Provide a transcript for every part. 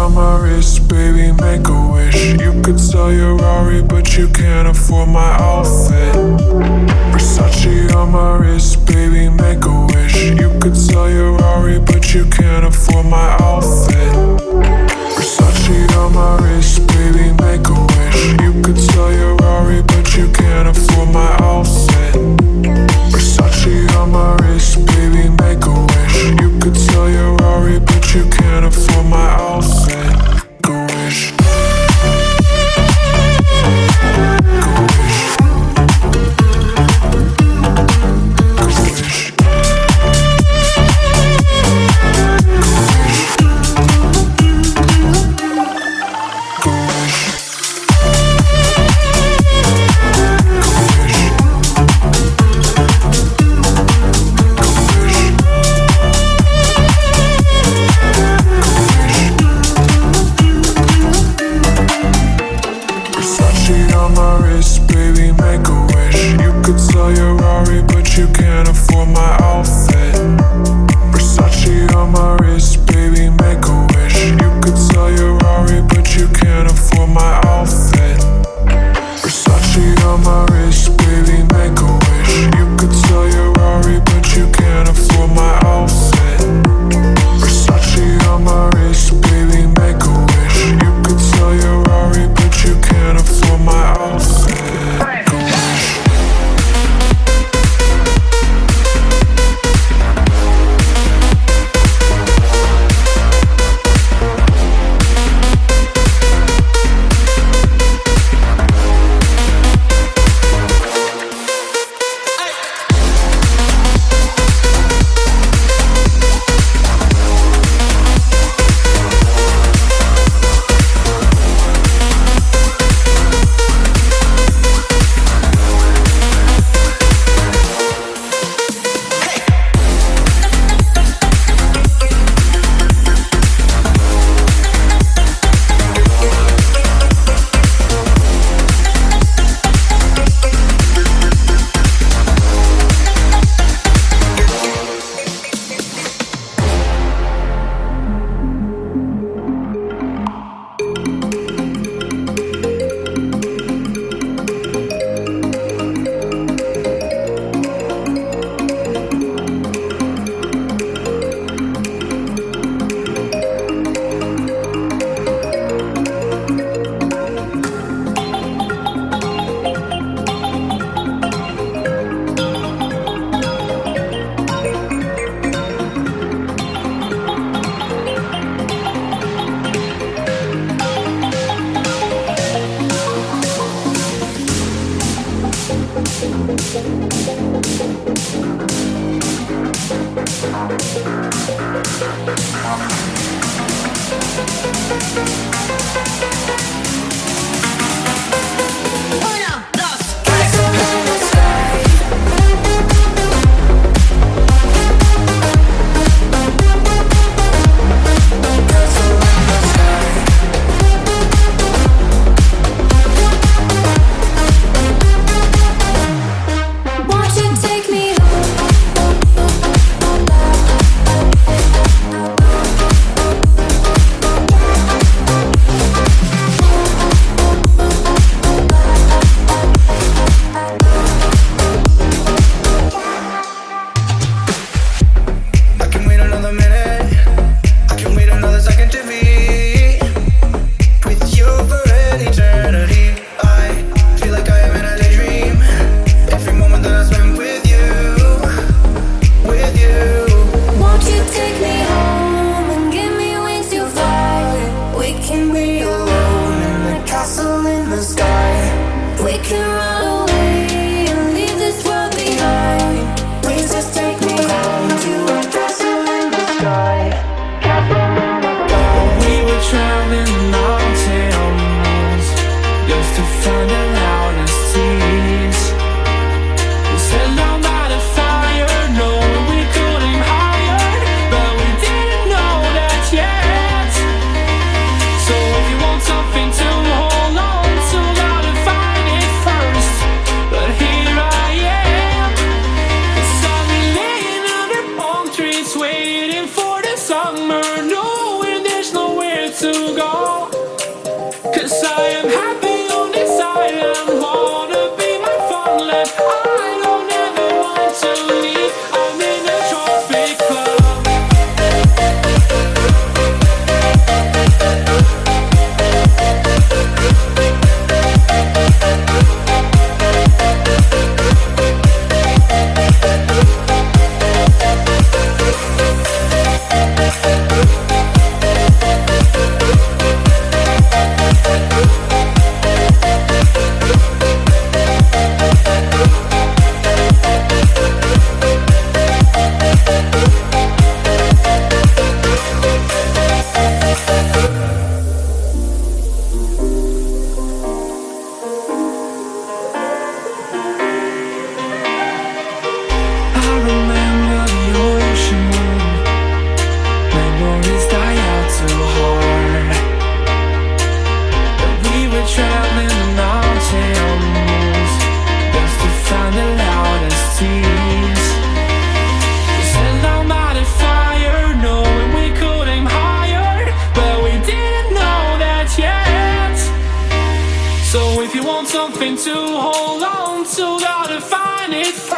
on my wrist, baby, make a wish. You could sell your Rari, but you can't afford my outfit. Versace on my wrist, baby, make a wish. You could sell your Rari, but you can't afford my outfit. Versace on my wrist, baby, make a wish. You could sell your Rari, but you can't afford my outfit. Versace on my wrist, baby, make a wish. You could sell your Rari, but you can't afford my outfit. Go wish.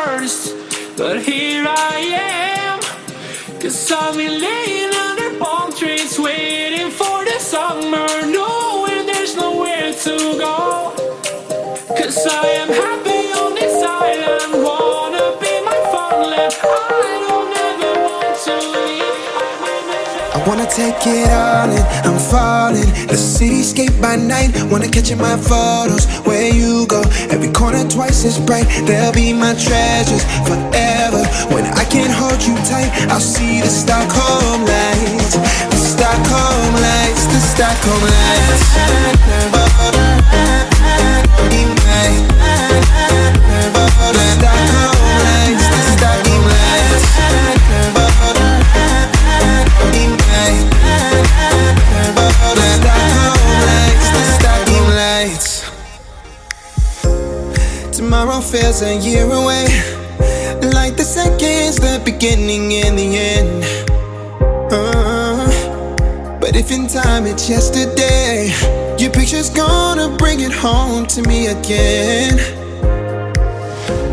artist, but here I am. Cause I've been laying under palm trees, waiting for the summer, knowing there's nowhere to go. Cause I am happy on this island, wanna be my farmland. I don't ever want to leave. I wanna take it all in, I'm falling. The cityscape by night, wanna catch in my photos. Where you go, every corner twice as bright. They'll be my treasures forever. When I can't hold you tight, I'll see the Stockholm lights. The Stockholm lights, the Stockholm lights. Tomorrow feels a year away, like the seconds, the beginning and the end. But if in time it's yesterday, your picture's gonna bring it home to me again.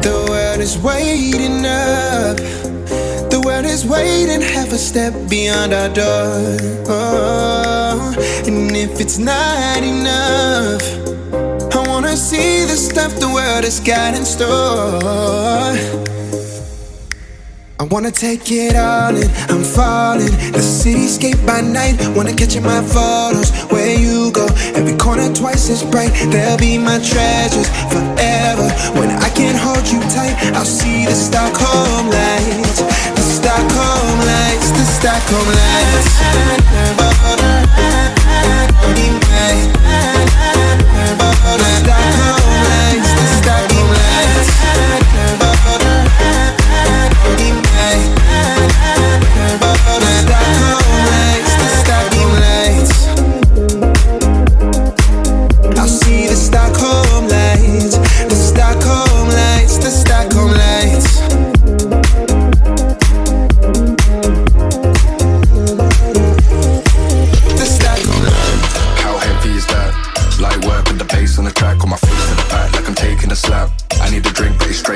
The world is waiting up, the world is waiting half a step beyond our door. And if it's not enough, I wanna see the stuff the world has got in store. I wanna take it all in, I'm falling. The cityscape by night, wanna catch in my photos. Where you go, every corner twice as bright. They'll be my treasures forever. When I can't hold you tight, I'll see the Stockholm lights. The Stockholm lights, the Stockholm lights.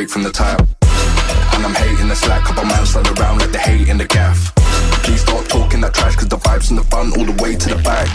From the top, and I'm hating the slack. Couple man slide around like they hate in the gaff. Please stop talking that trash, cause the vibes and the fun all the way to the back.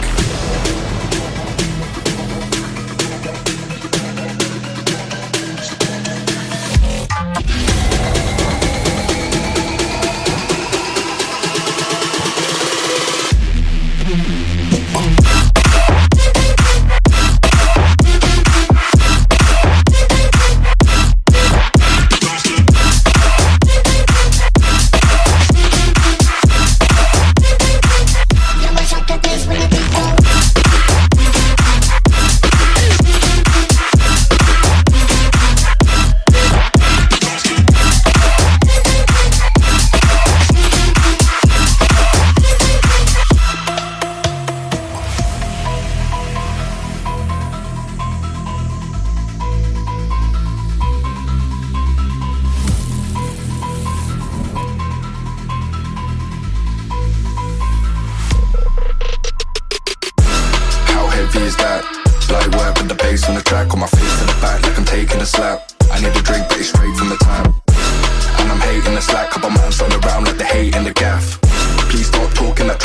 Is that light work with the bass on the track, on my face to the back like I'm taking a slap. I need a drink, but it's straight from the top.